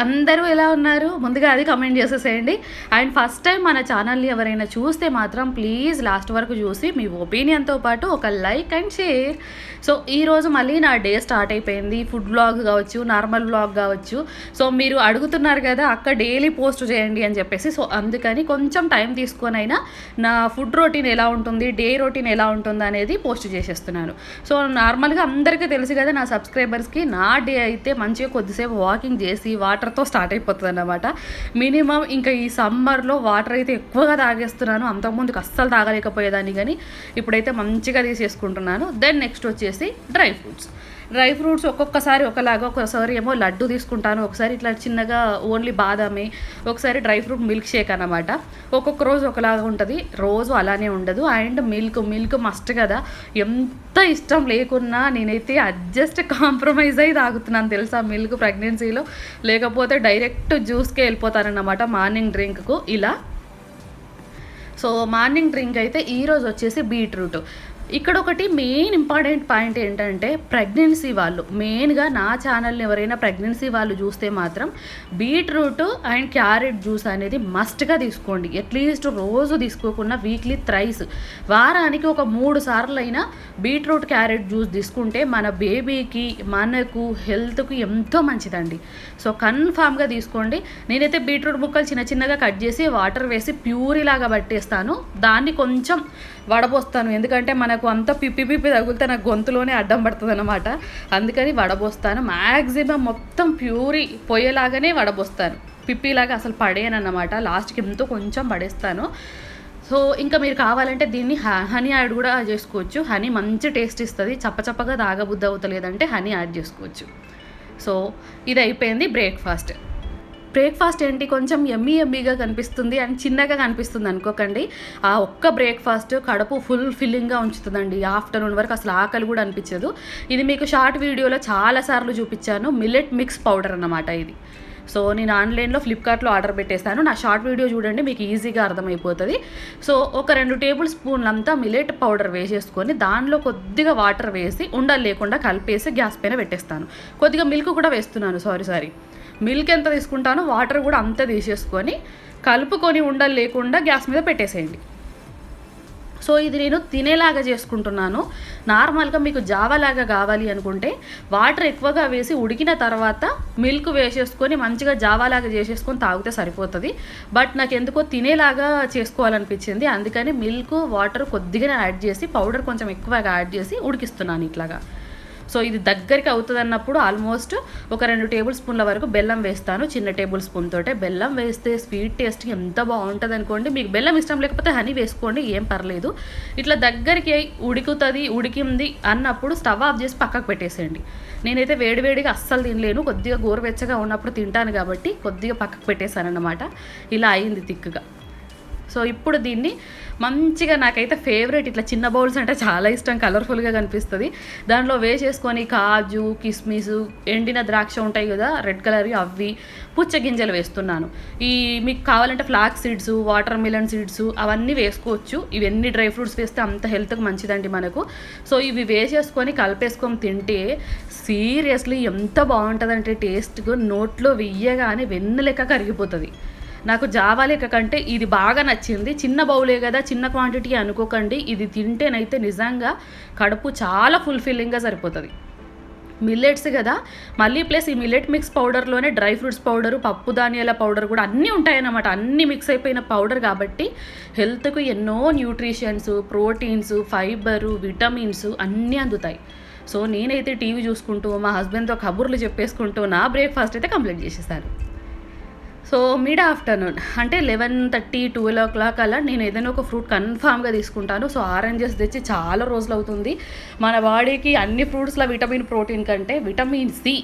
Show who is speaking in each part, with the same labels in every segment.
Speaker 1: అందరూ ఎలా ఉన్నారు? ముందుగా అది కామెంట్ చేసేసేయండి. అండ్ ఫస్ట్ టైం మన ఛానల్ని ఎవరైనా చూస్తే మాత్రం ప్లీజ్ లాస్ట్ వరకు చూసి మీ ఒపీనియన్తో పాటు ఒక లైక్ అండ్ షేర్. సో ఈరోజు మళ్ళీ నా డే స్టార్ట్ అయిపోయింది. ఫుడ్ వ్లాగ్ కావచ్చు, నార్మల్ వ్లాగ్ కావచ్చు. సో మీరు అడుగుతున్నారు కదా అక్క డైలీ పోస్ట్ చేయండి అని చెప్పేసి. సో అందుకని కొంచెం టైం తీసుకొని అయినా నా ఫుడ్ రొటీన్ ఎలా ఉంటుంది, డే రొటీన్ ఎలా ఉంటుంది అనేది పోస్ట్ చేసేస్తున్నాను. సో నార్మల్గా అందరికీ తెలుసు కదా నా సబ్స్క్రైబర్స్కి, నా డే అయితే మంచిగా కొద్దిసేపు వాకింగ్ చేసి వాటర్తో స్టార్ట్ అయిపోతుంది అన్నమాట. మినిమం ఇంకా ఈ సమ్మర్లో వాటర్ అయితే ఎక్కువగా తాగేస్తున్నాను. అంతకుముందుకు అస్సలు తాగలేకపోయేదాన్ని, కానీ ఇప్పుడైతే మంచిగా తీసేసుకుంటున్నాను. దెన్ నెక్స్ట్ వచ్చేసి డ్రై ఫ్రూట్స్ ఒక్కొక్కసారి ఒకలాగా, ఒకసారి ఏమో లడ్డు తీసుకుంటాను, ఒకసారి ఇట్లా చిన్నగా ఓన్లీ బాదామే, ఒకసారి డ్రై ఫ్రూట్ మిల్క్ షేక్ అనమాట. ఒక్కొక్క రోజు ఒకలాగా ఉంటుంది, రోజు అలానే ఉండదు. అండ్ మిల్క్ మస్ట్ కదా, ఎంత ఇష్టం లేకున్నా నేనైతే అడ్జస్ట్ కాంప్రమైజ్ అయి తాగుతున్నాను తెలుసా మిల్క్ ప్రెగ్నెన్సీలో. లేకపోతే డైరెక్ట్ జ్యూస్కే వెళ్ళిపోతానన్నమాట మార్నింగ్ డ్రింక్కు ఇలా. సో మార్నింగ్ డ్రింక్ అయితే ఈరోజు వచ్చేసి బీట్రూట్. ఇక్కడ ఒకటి మెయిన్ ఇంపార్టెంట్ పాయింట్ ఏంటంటే ప్రెగ్నెన్సీ వాళ్ళు, మెయిన్గా నా ఛానల్ని ఎవరైనా ప్రెగ్నెన్సీ వాళ్ళు చూస్తే మాత్రం బీట్రూట్ అండ్ క్యారెట్ జ్యూస్ అనేది మస్ట్గా తీసుకోండి. అట్లీస్ట్ రోజు తీసుకోకుండా వీక్లీ థ్రైస్, వారానికి ఒక 3 సార్లు అయినా బీట్రూట్ క్యారెట్ జ్యూస్ తీసుకుంటే మన బేబీకి, మనకు, హెల్త్కి ఎంతో మంచిదండి. సో కన్ఫామ్గా తీసుకోండి. నేనైతే బీట్రూట్ ముక్కలు చిన్న చిన్నగా కట్ చేసి వాటర్ వేసి ప్యూరీ లాగా పట్టేస్తాను, దాన్ని కొంచెం వడబోస్తాను. ఎందుకంటే మనకు అంత పిప్పి తగిలితే నాకు గొంతులోనే అడ్డం పడుతుంది అనమాట. అందుకని వడబోస్తాను. మ్యాక్సిమం మొత్తం ప్యూరీ పోయేలాగానే వడబోస్తాను, పిప్పిలాగా అసలు పడేయనన్నమాట. లాస్ట్కి ఎంతో కొంచెం పడేస్తాను. సో ఇంకా మీరు కావాలంటే దీన్ని హనీ యాడ్ కూడా చేసుకోవచ్చు. హనీ మంచి టేస్ట్ ఇస్తుంది. చప్పచప్పగా తాగబుద్ధి అవుతలేదంటే హనీ యాడ్ చేసుకోవచ్చు. సో ఇది అయిపోయింది బ్రేక్ఫాస్ట్ ఏంటి కొంచెం ఎమ్మీగా కనిపిస్తుంది అండ్ చిన్నగా కనిపిస్తుంది అనుకోకండి. ఆ ఒక్క బ్రేక్ఫాస్ట్ కడుపు ఫుల్ ఫిల్లింగ్గా ఉంచుతుందండి. ఆఫ్టర్నూన్ వరకు అసలు ఆకలి కూడా అనిపించదు. ఇది మీకు షార్ట్ వీడియోలో చాలాసార్లు చూపించాను. మిల్లెట్ మిక్స్ పౌడర్ అన్నమాట ఇది. సో నేను ఆన్లైన్లో ఫ్లిప్కార్ట్లో ఆర్డర్ పెట్టేస్తాను. నా షార్ట్ వీడియో చూడండి, మీకు ఈజీగా అర్థమైపోతుంది. సో ఒక 2 టేబుల్ స్పూన్లంతా మిల్లెట్ పౌడర్ వేసేసుకొని దానిలో కొద్దిగా వాటర్ వేసి ఉండలు లేకుండా కలిపేసి గ్యాస్ పైన పెట్టేస్తాను. కొద్దిగా మిల్క్ కూడా వేస్తున్నాను, సారీ మిల్క్ ఎంత తీసుకుంటానో వాటర్ కూడా అంతే తీసేసుకొని కలుపుకొని ఉండలు లేకుండా గ్యాస్ మీద పెట్టేసేయండి. సో ఇది నేను తినేలాగా చేసుకుంటున్నాను. నార్మల్గా మీకు జావాలాగా కావాలి అనుకుంటే వాటర్ ఎక్కువగా వేసి ఉడికిన తర్వాత మిల్క్ వేసేసుకొని మంచిగా జావాలాగా చేసేసుకొని తాగితే సరిపోతుంది. బట్ నాకు ఎందుకో తినేలాగా చేసుకోవాలనిపించింది, అందుకని మిల్క్ వాటర్ కొద్దిగా యాడ్ చేసి పౌడర్ కొంచెం ఎక్కువగా యాడ్ చేసి ఉడికిస్తున్నాను ఇట్లాగా. సో ఇది దగ్గరికి అవుతుంది అన్నప్పుడు ఆల్మోస్ట్ ఒక 2 టేబుల్ స్పూన్ల వరకు బెల్లం వేస్తాను. చిన్న టేబుల్ స్పూన్ తోటే బెల్లం వేస్తే స్వీట్ టేస్ట్ ఎంత బాగుంటుంది అనుకోండి. మీకు బెల్లం ఇష్టం లేకపోతే హనీ వేసుకోండి, ఏం పర్లేదు. ఇట్లా దగ్గరికి ఉడికింది అన్నప్పుడు స్టవ్ ఆఫ్ చేసి పక్కకు పెట్టేసేయండి. నేనైతే వేడివేడిగా అస్సలు తినలేను, కొద్దిగా గోరువెచ్చగా ఉన్నప్పుడు తింటాను కాబట్టి కొద్దిగా పక్కకు పెట్టేశాను అన్నమాట. ఇలా అయింది థిక్గా. సో ఇప్పుడు దీన్ని మంచిగా, నాకైతే ఫేవరెట్ ఇట్లా చిన్న బౌల్స్ అంటే చాలా ఇష్టం, కలర్ఫుల్గా కనిపిస్తుంది. దాంట్లో వేసేసుకొని కాజు, కిస్మిస్, ఎండిన ద్రాక్ష ఉంటాయి కదా రెడ్ కలర్, అవి పుచ్చగింజలు వేస్తున్నాను. మీకు కావాలంటే flax seeds, water melon seeds అవన్నీ వేసుకోవచ్చు. ఇవన్నీ డ్రై ఫ్రూట్స్ వేస్తే అంత హెల్త్కి మంచిదండి మనకు. సో ఇవి వేసేసుకొని కలిపేసుకొని తింటే సీరియస్లీ ఎంత బాగుంటుందంటే టేస్ట్గా నోట్లో వెయ్యగానే వెన్ను లెక్క కరిగిపోతుంది. నాకు జావా లెక్క కంటే ఇది బాగా నచ్చింది. చిన్న బౌలే కదా, చిన్న క్వాంటిటీ అనుకోకండి. ఇది తింటేనైతే నిజంగా కడుపు చాలా ఫుల్ఫిల్లింగ్గా సరిపోతుంది. మిల్లెట్స్ కదా, మళ్ళీ ప్లస్ ఈ మిల్లెట్ మిక్స్ పౌడర్లోనే డ్రై ఫ్రూట్స్ పౌడరు, పప్పు ధాన్యాల పౌడర్ కూడా అన్నీ ఉంటాయన్నమాట. అన్నీ మిక్స్ అయిపోయిన పౌడర్ కాబట్టి హెల్త్కు ఎన్నో న్యూట్రిషన్స్, ప్రోటీన్స్, ఫైబరు, విటమిన్స్ అన్నీ అందుతాయి. సో నేనైతే టీవీ చూసుకుంటూ మా హస్బెండ్తో కబుర్లు చెప్పేసుకుంటూ నా బ్రేక్ఫాస్ట్ అయితే కంప్లీట్ చేసేసాను. సో మిడ్ ఆఫ్టర్నూన్ అంటే 11:30, 12 o'clock అలా నేను ఏదైనా ఒక ఫ్రూట్ కన్ఫామ్గా తీసుకుంటాను. సో ఆరెంజెస్ తెచ్చి చాలా రోజులు అవుతుంది. మన బాడీకి అన్ని ఫ్రూట్స్లో విటమిన్, ప్రోటీన్ కంటే విటమిన్ సి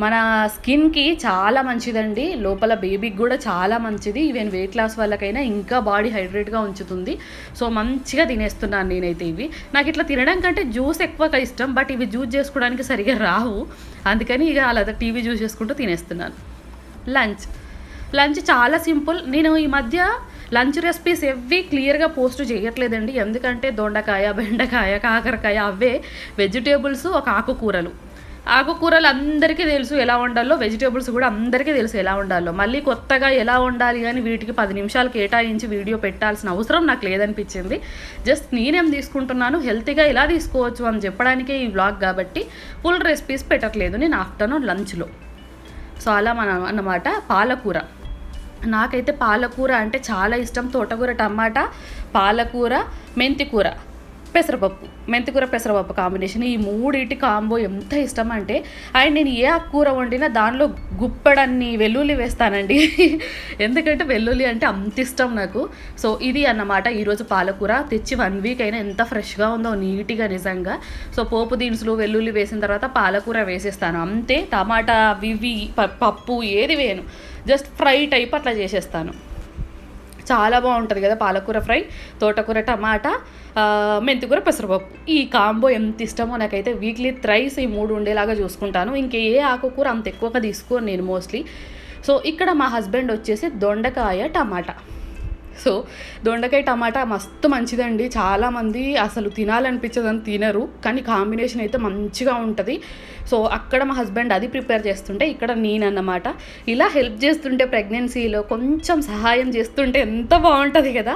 Speaker 1: మన స్కిన్కి చాలా మంచిదండి. లోపల బేబీకి కూడా చాలా మంచిది. ఈవెన్ వెయిట్ లాస్ వాళ్ళకైనా ఇంకా బాడీ హైడ్రేట్గా ఉంచుతుంది. సో మంచిగా తినేస్తున్నాను నేనైతే ఇవి. నాకు ఇట్లా తినడం కంటే జ్యూస్ ఎక్కువగా ఇష్టం, బట్ ఇవి జ్యూస్ చేసుకోవడానికి సరిగా రావు. అందుకని ఇక అలా టీవీ జ్యూస్ చేసుకుంటూ తినేస్తున్నాను. లంచ్ చాలా సింపుల్. నేను ఈ మధ్య లంచ్ రెసిపీస్ ఎవ్వి క్లియర్గా పోస్ట్ చేయట్లేదండి, ఎందుకంటే దొండకాయ, బెండకాయ, కాకరకాయ అవే వెజిటేబుల్స్, ఒక ఆకుకూరలు. ఆకుకూరలు అందరికీ తెలుసు ఎలా వండాలో, వెజిటేబుల్స్ కూడా అందరికీ తెలుసు ఎలా వండాలో. మళ్ళీ కొత్తగా ఎలా వండాలి అని వీటికి 10 నిమిషాలు కేటాయించి వీడియో పెట్టాల్సిన అవసరం నాకు లేదనిపించింది. జస్ట్ నేనేం తీసుకుంటున్నాను, హెల్తీగా ఎలా తీసుకోవచ్చు అని చెప్పడానికే ఈ వ్లాగ్ కాబట్టి ఫుల్ రెసిపీస్ పెట్టట్లేదు నేను ఆఫ్టర్నూన్ లంచ్లో. సో అలా అన్నమాట. పాలకూర, నాకైతే పాలకూర అంటే చాలా ఇష్టం. తోటకూర, టమాటా, పాలకూర, మెంతికూర, పెసరపప్పు, మెంతికూర పెసరపప్పు కాంబినేషన్, ఈ మూడింటి కాంబో ఎంత ఇష్టం అంటే, అండ్ నేను ఏ ఆకుకూర వండినా దానిలో గుప్పడన్ని వెల్లుల్లి వేస్తానండి. ఎందుకంటే వెల్లుల్లి అంటే అంత ఇష్టం నాకు. సో ఇది అన్నమాట ఈరోజు పాలకూర. తెచ్చి 1 వీక్ అయినా ఎంత ఫ్రెష్గా ఉందో, నీట్గా నిజంగా. సో పోపు దినుసులు వెల్లుల్లి వేసిన తర్వాత పాలకూర వేసేస్తాను అంతే. టమాటా వివి పప్పు ఏది వేయను, జస్ట్ ఫ్రై టైప్ అట్లా చేసేస్తాను. చాలా బాగుంటుంది కదా పాలకూర ఫ్రై, తోటకూర, టమాటా, మెంతికూర, పెసరపప్పు. ఈ కాంబో ఎంత ఇష్టమో నాకైతే. వీక్లీ థ్రైస్ ఈ 3 ఉండేలాగా చూసుకుంటాను. ఇంకే ఆకుకూర అంత ఎక్కువగా తీసుకోను నేను మోస్ట్లీ. సో ఇక్కడ మా హస్బెండ్ వచ్చేసి దొండకాయ టమాటా. సో దొండకాయ టమాటా మస్తు మంచిదండి. చాలామంది అసలు తినాలనిపించదని తినరు, కానీ కాంబినేషన్ అయితే మంచిగా ఉంటుంది. సో అక్కడ మా హస్బెండ్ అది ప్రిపేర్ చేస్తుంటే ఇక్కడ నేనన్నమాట ఇలా హెల్ప్ చేస్తుంటే, ప్రెగ్నెన్సీలో కొంచెం సహాయం చేస్తుంటే ఎంత బాగుంటుంది కదా.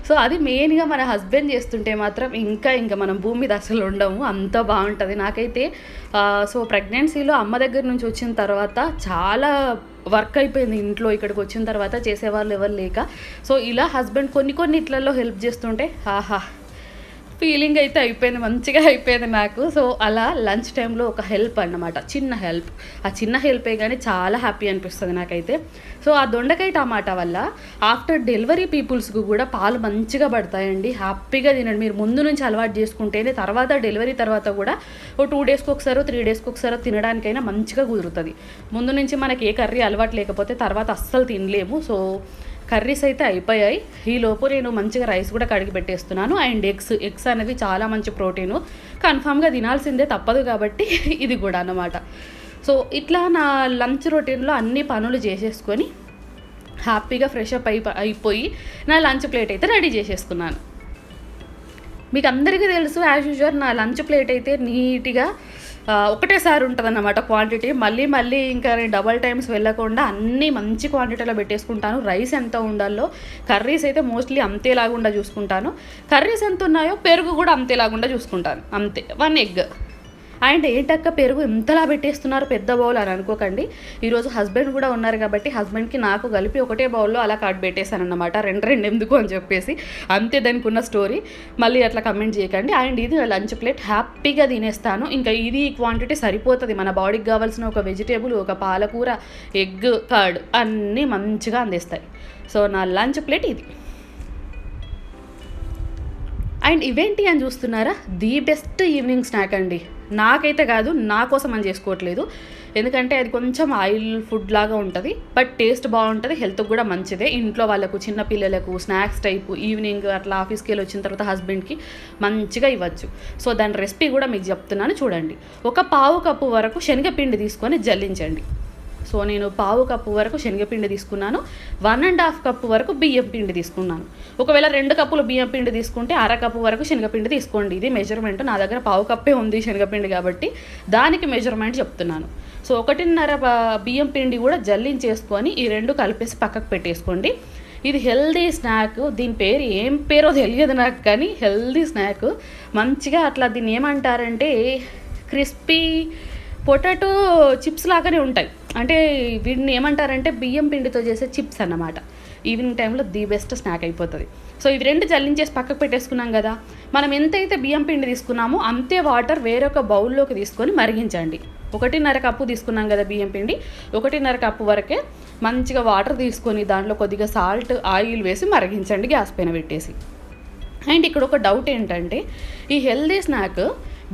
Speaker 1: సో అది మెయిన్గా మన హస్బెండ్ చేస్తుంటే మాత్రం ఇంకా మనం భూమి మీద అసలు ఉండము, అంత బాగుంటుంది నాకైతే. సో ప్రెగ్నెన్సీలో అమ్మ దగ్గర నుంచి వచ్చిన తర్వాత చాలా వర్క్ అయిపోయింది ఇంట్లో. ఇక్కడికి వచ్చిన తర్వాత చేసేవాళ్ళు ఎవరు లేక, సో ఇలా హస్బెండ్ కొన్ని ఇట్లలో హెల్ప్ చేస్తుంటే ఆహా ఫీలింగ్ అయితే అయిపోయింది, మంచిగా అయిపోయింది నాకు. సో అలా లంచ్ టైంలో ఒక హెల్ప్ అన్నమాట, చిన్న హెల్ప్. ఆ చిన్న హెల్పే కానీ చాలా హ్యాపీ అనిపిస్తుంది నాకైతే. సో ఆ దొండకాయ టమాటా వల్ల ఆఫ్టర్ డెలివరీ పీపుల్స్కి కూడా పాలు మంచిగా పడతాయండి. హ్యాపీగా తినండి. మీరు ముందు నుంచి అలవాటు చేసుకుంటేనే తర్వాత డెలివరీ తర్వాత కూడా ఓ 2 డేస్కి ఒకసారో 3 డేస్కి ఒకసారో తినడానికైనా మంచిగా కుదురుతుంది. ముందు నుంచి మనకి ఏ కర్రీ అలవాటు లేకపోతే తర్వాత అస్సలు తినలేము. సో కర్రీస్ అయితే అయిపోయాయి. ఈలోపు నేను మంచిగా రైస్ కూడా కడిగి పెట్టేస్తున్నాను. అండ్ ఎగ్స్ అనేవి చాలా మంచి ప్రోటీను, కన్ఫామ్గా తినాల్సిందే, తప్పదు కాబట్టి ఇది కూడా అన్నమాట. సో ఇట్లా నా లంచ్ రొటీన్లో అన్ని పనులు చేసేసుకొని హ్యాపీగా ఫ్రెష్ అప్ అయిపోయి నా లంచ్ ప్లేట్ అయితే రెడీ చేసేసుకున్నాను. మీకు అందరికీ తెలుసు యాజ్ యూజువల్ నా లంచ్ ప్లేట్ అయితే నీట్గా ఒకటేసారి ఉంటుంది అన్నమాట క్వాంటిటీ. మళ్ళీ ఇంకా నేను డబల్ టైమ్స్ వెళ్ళకుండా అన్నీ మంచి క్వాంటిటీలో పెట్టేసుకుంటాను. రైస్ ఎంత ఉండాలో, కర్రీస్ అయితే మోస్ట్లీ అంతేలాగుండా చూసుకుంటాను. కర్రీస్ ఎంత ఉన్నాయో పెరుగు కూడా అంతేలాగుండా చూసుకుంటాను, అంతే. 1 ఎగ్. అండ్ ఏంటక్క పెరుగు ఎంతలా పెట్టేస్తున్నారు పెద్ద బౌల్ అని అనుకోకండి. ఈరోజు హస్బెండ్ కూడా ఉన్నారు కాబట్టి హస్బెండ్కి నాకు కలిపి ఒకటే బౌల్లో అలా కట్ పెట్టేశాను అన్నమాట. 2 ఎందుకు అని చెప్పేసి, అంతే దానికి ఉన్న స్టోరీ. మళ్ళీ అట్లా కమెంట్ చేయకండి. అండ్ ఇది లంచ్ ప్లేట్ హ్యాపీగా తినేస్తాను. ఇంకా ఇది క్వాంటిటీ సరిపోతుంది. మన బాడీకి కావాల్సిన ఒక వెజిటేబుల్, ఒక పాలకూర, ఎగ్, కర్డ్ అన్నీ మంచిగా అందిస్తాయి. సో నా లంచ్ ప్లేట్ ఇది. అండ్ ఇవేంటి అని చూస్తున్నారా, ది బెస్ట్ ఈవినింగ్ స్నాక్ అండి. నాకైతే కాదు, నా కోసం అని చేసుకోవట్లేదు, ఎందుకంటే అది కొంచెం ఆయిల్ ఫుడ్ లాగా ఉంటుంది, బట్ టేస్ట్ బాగుంటుంది, హెల్త్కి కూడా మంచిదే. ఇంట్లో వాళ్ళకు, చిన్న పిల్లలకు స్నాక్స్ టైపు ఈవినింగ్ అట్లా ఆఫీస్కి వెళ్ళి వచ్చిన తర్వాత హస్బెండ్కి మంచిగా ఇవ్వచ్చు. సో దాని రెసిపీ కూడా మీకు చెప్తున్నాను చూడండి. ఒక 1/2 కప్పు వరకు శనగపిండి తీసుకొని జల్లించండి. సో నేను 1/2 కప్పు వరకు శనగపిండి తీసుకున్నాను. 1.5 కప్పు వరకు బియ్యం పిండి తీసుకున్నాను. ఒకవేళ 2 కప్పులు బియ్యం పిండి తీసుకుంటే 1/2 కప్పు వరకు శనగపిండి తీసుకోండి. ఇది మెజర్మెంట్. నా దగ్గర 1/2 కప్పే ఉంది శనగపిండి కాబట్టి దానికి మెజర్మెంట్ చెప్తున్నాను. సో 1.5 బియ్యం పిండి కూడా జల్లించేసుకొని ఈ 2 కలిపేసి పక్కకు పెట్టేసుకోండి. ఇది హెల్దీ స్నాక్. దీని పేరు ఏం పేరో తెలియదు నాకు, కానీ హెల్దీ స్నాక్. మంచిగా అట్లా దీన్ని ఏమంటారంటే క్రిస్పీ పొటాటో చిప్స్ లాగానే ఉంటాయి. అంటే వీటిని ఏమంటారంటే బియ్యం పిండితో చేసే చిప్స్ అన్నమాట. ఈవినింగ్ టైంలో ది బెస్ట్ స్నాక్ అయిపోతుంది. సో ఇవి 2 జల్లించేసి పక్కకు పెట్టేసుకున్నాం కదా. మనం ఎంతైతే బియ్యం పిండి తీసుకున్నామో అంతే వాటర్ వేరొక బౌల్లోకి తీసుకొని మరిగించండి. 1.5 కప్పు తీసుకున్నాం కదా బియ్యం పిండి, 1.5 కప్పు వరకే మంచిగా వాటర్ తీసుకొని దాంట్లో కొద్దిగా సాల్ట్, ఆయిల్ వేసి మరిగించండి గ్యాస్ పైన పెట్టేసి. అండ్ ఇక్కడ ఒక డౌట్ ఏంటంటే, ఈ హెల్దీ స్నాక్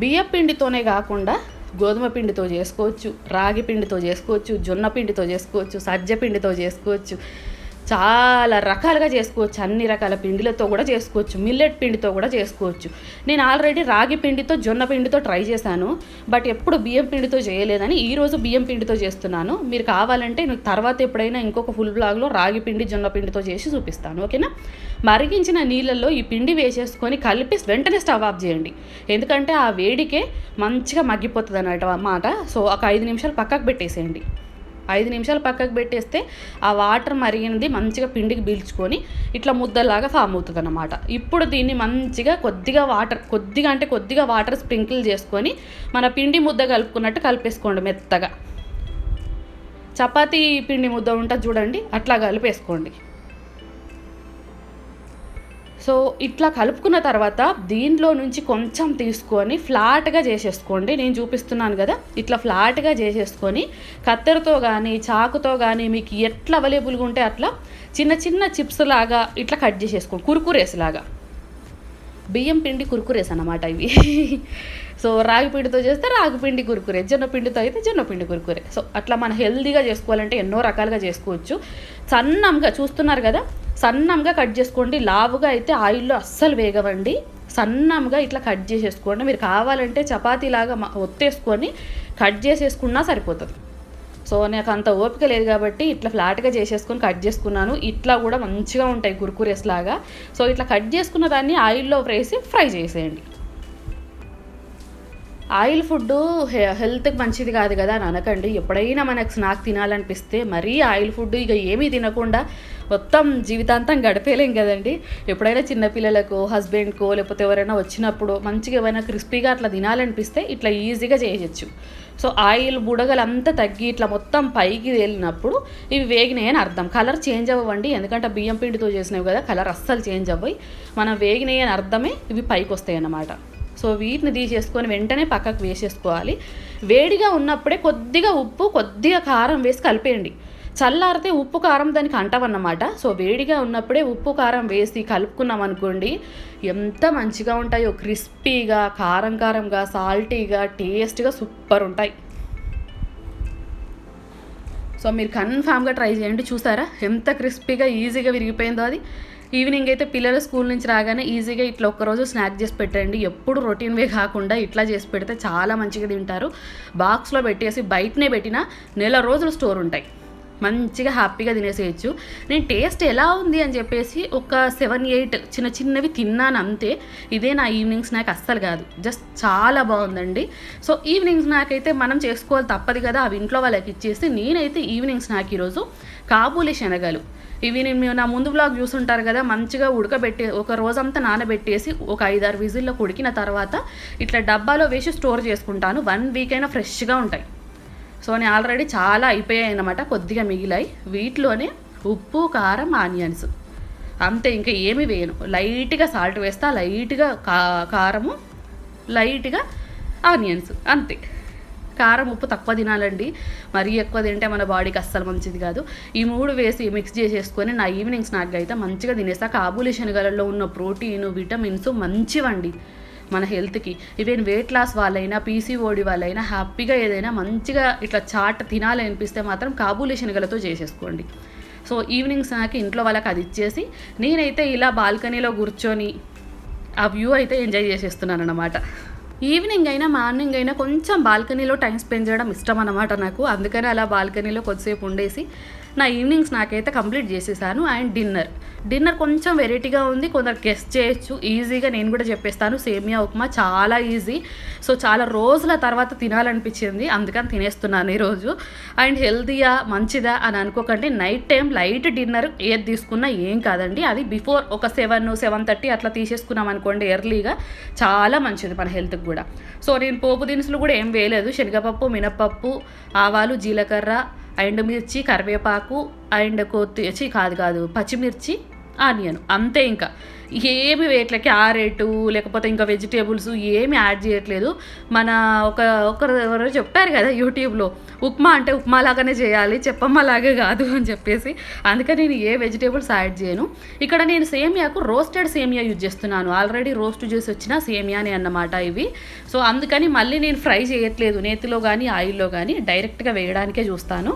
Speaker 1: బియ్యం పిండితోనే కాకుండా గోధుమ పిండితో చేసుకోవచ్చు, రాగి పిండితో చేసుకోవచ్చు, జొన్న పిండితో చేసుకోవచ్చు, సజ్జ పిండితో చేసుకోవచ్చు, చాలా రకాలుగా చేసుకోవచ్చు. అన్ని రకాల పిండిలతో కూడా చేసుకోవచ్చు, మిల్లెట్ పిండితో కూడా చేసుకోవచ్చు. నేను ఆల్రెడీ రాగి పిండితో, జొన్న పిండితో ట్రై చేశాను, బట్ ఎప్పుడు బియ్యం పిండితో చేయలేదని ఈరోజు బియ్యం పిండితో చేస్తున్నాను. మీరు కావాలంటే నేను తర్వాత ఎప్పుడైనా ఇంకొక ఫుల్ బ్లాగ్లో రాగి పిండి, జొన్న పిండితో చేసి చూపిస్తాను, ఓకేనా. మరిగించిన నీళ్ళల్లో ఈ పిండి వేసేసుకొని కలిపి వెంటనే స్టవ్ ఆఫ్ చేయండి. ఎందుకంటే ఆ వేడికే మంచిగా మగ్గిపోతుంది అన్నమాట. సో ఒక 5 నిమిషాలు పక్కకు పెట్టేసేయండి. 5 నిమిషాలు పక్కకు పెట్టేస్తే ఆ వాటర్ మరిగినది మంచిగా పిండికి పీల్చుకొని ఇట్లా ముద్దలాగా ఫామ్ అవుతుంది అన్నమాట. ఇప్పుడు దీన్ని మంచిగా కొద్దిగా వాటర్ స్ప్రింకిల్ చేసుకొని మన పిండి ముద్ద కలుపుకున్నట్టు కలిపేసుకోండి. మెత్తగా చపాతీ పిండి ముద్ద ఉంటుంది చూడండి, అట్లా కలిపేసుకోండి. సో ఇట్లా కలుపుకున్న తర్వాత దీంట్లో నుంచి కొంచెం తీసుకొని ఫ్లాట్గా చేసేసుకోండి. నేను చూపిస్తున్నాను కదా, ఇట్లా ఫ్లాట్గా చేసేసుకొని కత్తెరతో కానీ చాకుతో కానీ మీకు ఎట్లా అవైలబుల్గా ఉంటే అట్లా చిన్న చిన్న చిప్స్ లాగా ఇట్లా కట్ చేసేసుకోండి. కుర్కురేస్ లాగా, బియ్యం పిండి కుర్కురేస్ అన్నమాట ఇవి. సో రాగి పిండితో చేస్తే రాగి పిండి కుర్కురే, జొన్న పిండితో అయితే జొన్న పిండి కుర్కురే. సో అట్లా మనం హెల్తీగా చేసుకోవాలంటే ఎన్నో రకాలుగా చేసుకోవచ్చు. సన్నంగా చూస్తున్నారు కదా, సన్నంగా కట్ చేసుకోండి. లావుగా అయితే ఆయిల్లో అస్సలు వేగవండి. సన్నంగా ఇట్లా కట్ చేసేసుకోండి. మీరు కావాలంటే చపాతీలాగా ఒత్తేసుకొని కట్ చేసేసుకున్నా సరిపోతుంది. సో నాకు అంత ఓపిక లేదు కాబట్టి ఇట్లా ఫ్లాట్గా చేసేసుకొని కట్ చేసుకున్నాను. ఇట్లా కూడా మంచిగా ఉంటాయి కుర్కురేస్ లాగా. సో ఇట్లా కట్ చేసుకున్న దాన్ని ఆయిల్లో వేసి ఫ్రై చేసేయండి. ఆయిల్ ఫుడ్ హెల్త్కి మంచిది కాదు కదా అని అనకండి. ఎప్పుడైనా మనకు స్నాక్ తినాలనిపిస్తే మరీ ఆయిల్ ఫుడ్ ఇక ఏమీ తినకుండా మొత్తం జీవితాంతం గడిపేలేం కదండి. ఎప్పుడైనా చిన్నపిల్లలకు, హస్బెండ్కో లేకపోతే ఎవరైనా వచ్చినప్పుడు మంచిగా ఏమైనా క్రిస్పీగా అట్లా తినాలనిపిస్తే ఇట్లా ఈజీగా చేయొచ్చు. సో ఆయిల్ బుడగలంతా తగ్గి ఇట్లా మొత్తం పైకి తేలినప్పుడు ఇవి వేగినాయి అని అర్థం. కలర్ చేంజ్ అవ్వండి, ఎందుకంటే బియ్యం పిండితో చేసినవి కదా, కలర్ అస్సలు చేంజ్ అవ్వయి. మనం వేగినాయి అని అర్థమే ఇవి పైకి వస్తాయి అన్నమాట. సో వీటిని తీసేసుకొని వెంటనే పక్కకు వేసేసుకోవాలి. వేడిగా ఉన్నప్పుడే కొద్దిగా ఉప్పు, కొద్దిగా కారం వేసి కలిపేయండి. చల్లారితే ఉప్పు కారం దానికి అంటవన్నమాట. సో వేడిగా ఉన్నప్పుడే ఉప్పు కారం వేసి కలుపుకున్నాం అనుకోండి, ఎంత మంచిగా ఉంటాయో. క్రిస్పీగా, కారంగా, సాల్టీగా, టేస్ట్గా సూపర్ ఉంటాయి. సో మీరు కన్ఫామ్గా ట్రై చేయండి. చూసారా ఎంత క్రిస్పీగా ఈజీగా విరిగిపోయిందో అది. ఈవినింగ్ అయితే పిల్లలు స్కూల్ నుంచి రాగానే ఈజీగా ఇట్లా ఒక్కరోజు స్నాక్ చేసి పెట్టండి. ఎప్పుడు రొటీన్వే కాకుండా ఇట్లా చేసి పెడితే చాలా మంచిగా తింటారు. బాక్స్లో పెట్టేసి బయటనే పెట్టినా నెల రోజులు స్టోర్ ఉంటాయి. మంచిగా హ్యాపీగా తినేసేయచ్చు. నేను టేస్ట్ ఎలా ఉంది అని చెప్పేసి ఒక 7-8 చిన్నవి తిన్నాను అంతే. ఇదే నా ఈవినింగ్ స్నాక్ అస్సలు కాదు, జస్ట్ చాలా బాగుందండి. సో ఈవినింగ్ స్నాక్ అయితే మనం చేసుకోవాలి, తప్పదు కదా. అవి ఇంట్లో వాళ్ళకి ఇచ్చేసి నేనైతే ఈవినింగ్ స్నాక్ ఈరోజు కాబూలి శనగలు, ఇవి నేను నా ముందు బ్లాగ్ చూసుంటారు కదా, మంచిగా ఉడకబెట్టి ఒక రోజంతా నానబెట్టేసి ఒక 5-6 విజిల్లో ఉడికిన తర్వాత ఇట్లా డబ్బాలో వేసి స్టోర్ చేసుకుంటాను. 1 వీక్ అయినా ఫ్రెష్గా ఉంటాయి. సో నేను ఆల్రెడీ చాలా అయిపోయాయి అన్నమాట, కొద్దిగా మిగిలాయి. వీటిలోనే ఉప్పు, కారం, ఆనియన్స్ అంతే, ఇంకా ఏమి వేయను. లైట్గా సాల్ట్ వేస్తా, లైట్గా కారము, లైట్గా ఆనియన్స్ అంతే. కారం, ఉప్పు తక్కువ తినాలండి, మరీ ఎక్కువ తింటే మన బాడీకి అస్సలు మంచిది కాదు. ఈ 3 వేసి మిక్స్ చేసేసుకొని నా ఈవినింగ్ స్నాక్ అయితే మంచిగా తినేస్తా. కాబూలి శనగలలో ఉన్న ప్రోటీన్, విటమిన్స్ మంచివండి మన హెల్త్కి. ఈవెన్ వెయిట్ లాస్ వాళ్ళైనా, పీసీఓడి వాళ్ళైనా హ్యాపీగా ఏదైనా మంచిగా ఇట్లా చాట్ తినాలి అనిపిస్తే మాత్రం కాబూలి శనగలతో చేసేసుకోండి. సో ఈవినింగ్ స్నాక్ ఇంట్లో వాళ్ళకి అది ఇచ్చేసి నేనైతే ఇలా బాల్కనీలో కూర్చొని ఆ వ్యూ అయితే ఎంజాయ్ చేసేస్తున్నాను అన్నమాట. ఈవినింగ్ అయినా మార్నింగ్ అయినా కొంచెం బాల్కనీలో టైం స్పెండ్ చేయడం ఇష్టం అన్నమాట నాకు. అందుకని అలా బాల్కనీలో కొద్దిసేపు ఉండేసి నా ఈవినింగ్స్ నాకైతే కంప్లీట్ చేసేసాను. అండ్ డిన్నర్ కొంచెం వెరైటీగా ఉంది, కొందరు గెస్ట్ చేయొచ్చు. ఈజీగా నేను కూడా చెప్పేస్తాను, సేమియా ఉప్మా చాలా ఈజీ. సో చాలా రోజుల తర్వాత తినాలనిపించింది, అందుకని తినేస్తున్నాను ఈరోజు. అండ్ హెల్తీయా, మంచిదా అని అనుకోకండి. నైట్ టైం లైట్ డిన్నర్ ఏది తీసుకున్నా ఏం కాదండి. అది బిఫోర్ ఒక 7-7:30 అట్లా తీసేసుకున్నాం అనుకోండి ఎర్లీగా, చాలా మంచిది మన హెల్త్కి కూడా. సో నేను పోపు దినుసులు కూడా ఏం వేయలేదు. శనగపప్పు, మినపప్పు, ఆవాలు, జీలకర్ర, అండ్ మిర్చి, కరివేపాకు, అండ్ పచ్చిమిర్చి, ఆనియన్ అంతే. ఇంకా ఏమి వేయట్లే, క్యారెట్ లేకపోతే ఇంకా వెజిటేబుల్స్ ఏమి యాడ్ చేయట్లేదు. మన ఒకరు చెప్పారు కదా యూట్యూబ్లో, ఉప్మా అంటే ఉప్మా లాగానే చేయాలి, చెప్పమ్మలాగే కాదు అని చెప్పేసి, అందుకని నేను ఏ వెజిటేబుల్స్ యాడ్ చేయను. ఇక్కడ నేను సేమియాకు రోస్టెడ్ సేమియా యూజ్ చేస్తున్నాను. ఆల్రెడీ రోస్ట్ చేసి వచ్చిన సేమియానే అన్నమాట ఇవి. సో అందుకని మళ్ళీ నేను ఫ్రై చేయట్లేదు, నేతిలో కానీ ఆయిల్లో కానీ, డైరెక్ట్గా వేయడానికే చూస్తాను.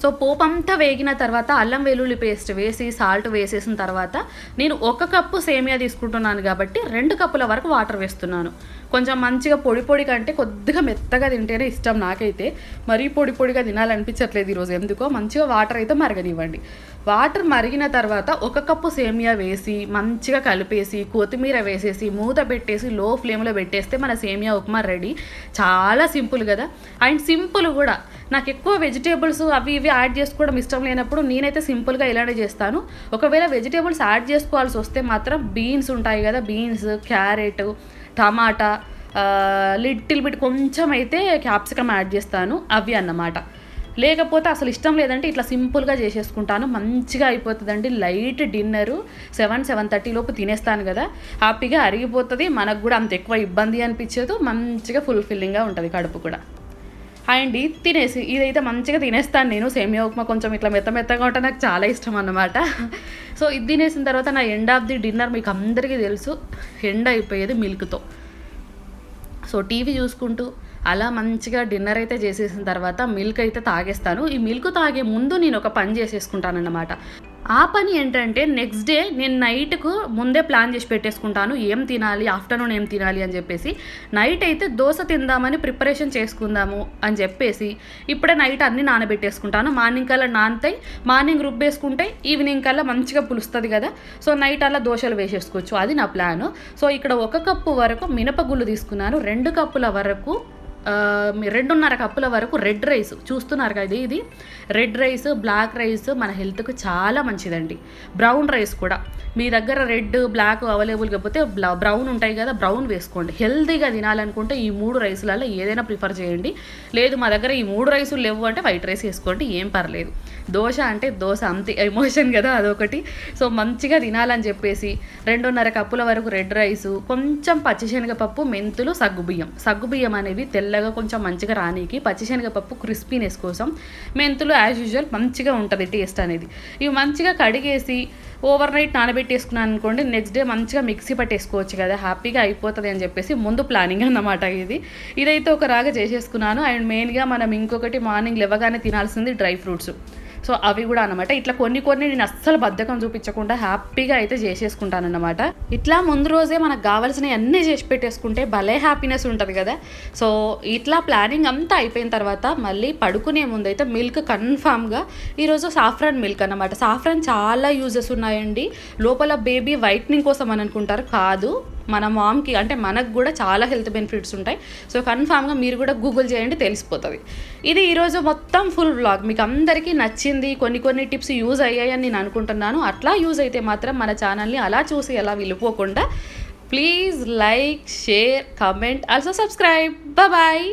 Speaker 1: సో పోపు అంతా వేగిన తర్వాత అల్లం వెల్లుల్లి పేస్ట్ వేసి సాల్ట్ వేసేసిన తర్వాత నేను 1 కప్పు సేమియా తీసుకుంటున్నాను కాబట్టి 2 కప్పుల వరకు వాటర్ వేస్తున్నాను. కొంచెం మంచిగా పొడి కంటే కొద్దిగా మెత్తగా తింటేనే ఇష్టం నాకైతే. మరీ పొడిగా తినాలనిపించట్లేదు ఈరోజు ఎందుకో. మంచిగా వాటర్ అయితే మరగనివ్వండి. వాటర్ మరిగిన తర్వాత 1 కప్పు సేమియా వేసి మంచిగా కలిపేసి కొత్తిమీర వేసేసి మూత పెట్టేసి లో ఫ్లేమ్లో పెట్టేస్తే మన సేమియా ఉప్మా రెడీ. చాలా సింపుల్ కదా, అండ్ సింపుల్ కూడా. నాకు ఎక్కువ వెజిటేబుల్స్ అవి ఇవి యాడ్ చేసుకోవడం ఇష్టం లేనప్పుడు నేనైతే సింపుల్గా ఇలానే చేస్తాను. ఒకవేళ వెజిటేబుల్స్ యాడ్ చేసుకోవాల్సి వస్తే మాత్రం బీన్స్ ఉంటాయి కదా, బీన్స్, క్యారెట్, టమాటా, లిటిల్ బిట్ కొంచెం అయితే క్యాప్సికమ్ యాడ్ చేస్తాను, అవి అన్నమాట. లేకపోతే అసలు ఇష్టం లేదంటే ఇట్లా సింపుల్గా చేసేసుకుంటాను. మంచిగా అయిపోతుందండి. లైట్ డిన్నరు 7-7:30 లోపు తినేస్తాను కదా, హ్యాపీగా అరిగిపోతుంది. మనకు కూడా అంత ఎక్కువ ఇబ్బంది అనిపించదు, మంచిగా ఫుల్ఫిల్లింగ్గా ఉంటుంది కడుపు కూడా. అండ్ తినేసి ఇదైతే మంచిగా తినేస్తాను నేను. సేమియా ఉప్మా కొంచెం ఇట్లా మెత్తగా ఉంటే నాకు చాలా ఇష్టం అన్నమాట. సో ఇది తినేసిన తర్వాత నా ఎండ్ ఆఫ్ ది డిన్నర్ మీకు అందరికీ తెలుసు, ఎండ్ అయిపోయేది మిల్క్తో. సో టీవీ చూసుకుంటూ అలా మంచిగా డిన్నర్ అయితే చేసేసిన తర్వాత మిల్క్ అయితే తాగేస్తాను. ఈ మిల్క్ తాగే ముందు నేను ఒక పని చేసేసుకుంటానన్నమాట. ఆ పని ఏంటంటే నెక్స్ట్ డే నేను నైట్కు ముందే ప్లాన్ చేసి పెట్టేసుకుంటాను, ఏం తినాలి, ఆఫ్టర్నూన్ ఏం తినాలి అని చెప్పేసి. నైట్ అయితే దోశ తిందామని ప్రిపరేషన్ చేసుకుందాము అని చెప్పేసి ఇప్పుడే నైట్ అన్నీ నానబెట్టేసుకుంటాను. మార్నింగ్ కల్లా నానతాయి, మార్నింగ్ రుబ్బేసుకుంటే ఈవినింగ్ కల్లా మంచిగా పులుస్తుంది కదా. సో నైట్ అలా దోశలు వేసేసుకోవచ్చు, అది నా ప్లాను. సో ఇక్కడ 1 కప్పు వరకు మినపగుళ్ళు తీసుకున్నాను, 2 కప్పుల వరకు 2.5 కప్పుల వరకు రెడ్ రైస్ చూస్తున్నారు కదా, ఇది రెడ్ రైస్, బ్లాక్ రైస్ మన హెల్త్కి చాలా మంచిదండి. బ్రౌన్ రైస్ కూడా మీ దగ్గర రెడ్, బ్లాక్ అవైలబుల్ కాకపోతే బ్రౌన్ ఉంటాయి కదా, బ్రౌన్ వేసుకోండి. హెల్తీగా తినాలనుకుంటే ఈ 3 రైసులలో ఏదైనా ప్రిఫర్ చేయండి. లేదు మా దగ్గర ఈ 3 రైసులు లేవు అంటే వైట్ రైస్ వేసుకోండి, ఏం పర్లేదు. దోశ అంటే దోశ అంతే ఎమోషన్ కదా, అదొకటి. సో మంచిగా తినాలని చెప్పేసి 2.5 కప్పుల వరకు రెడ్ రైసు, కొంచెం పచ్చిశనగపప్పు, మెంతులు, సగ్గుబియ్యం అనేవి తెల్లగా కొంచెం మంచిగా రానీకి, పచ్చిశనగపప్పు క్రిస్పీనెస్ కోసం, మెంతులు యాజ్ యూజువల్ మంచిగా ఉంటుంది టేస్ట్ అనేది. ఇవి మంచిగా కడిగేసి ఓవర్ నైట్ నానబెట్టేసుకున్నాను అనుకోండి, నెక్స్ట్ డే మంచిగా మిక్సీ పట్టేసుకోవచ్చు కదా, హ్యాపీగా అయిపోతుంది అని చెప్పేసి ముందు ప్లానింగ్ అన్నమాట ఇది. ఇదైతే ఒక రాగా చేసేసుకున్నాను. అండ్ మెయిన్గా మనం ఇంకొకటి మార్నింగ్ లేవగానే తినాల్సింది డ్రై ఫ్రూట్స్. సో అవి కూడా అనమాట. ఇట్లా కొన్ని నేను అస్సలు బద్ధకం చూపించకుండా హ్యాపీగా అయితే చేసేసుకుంటాను అన్నమాట. ఇట్లా ముందు రోజే మనకు కావాల్సినవి అన్నీ చేసి పెట్టేసుకుంటే భలే హ్యాపీనెస్ ఉంటుంది కదా. సో ఇట్లా ప్లానింగ్ అంతా అయిపోయిన తర్వాత మళ్ళీ పడుకునే ముందు అయితే మిల్క్ కన్ఫామ్గా ఈరోజు సాఫ్రాన్ మిల్క్ అన్నమాట. సాఫ్రాన్ చాలా యూజెస్ ఉన్నాయండి. లోపల బేబీ వైట్నింగ్ కోసం అని అనుకుంటారు, కాదు, మన మామ్కి అంటే మనకు కూడా చాలా హెల్త్ బెనిఫిట్స్ ఉంటాయి. సో కన్ఫామ్గా మీరు కూడా గూగుల్ చేయండి, తెలిసిపోతుంది. ఇది ఈరోజు మొత్తం ఫుల్ వ్లాగ్ మీకు అందరికీ నచ్చింది. కొన్ని టిప్స్ యూజ్ అయ్యాయని నేను అనుకుంటున్నాను. అట్లా యూజ్ అయితే మాత్రం మన ఛానల్ని అలా చూసి ఎలా వెళ్ళిపోకుండా please like, share, comment, also subscribe. Bye.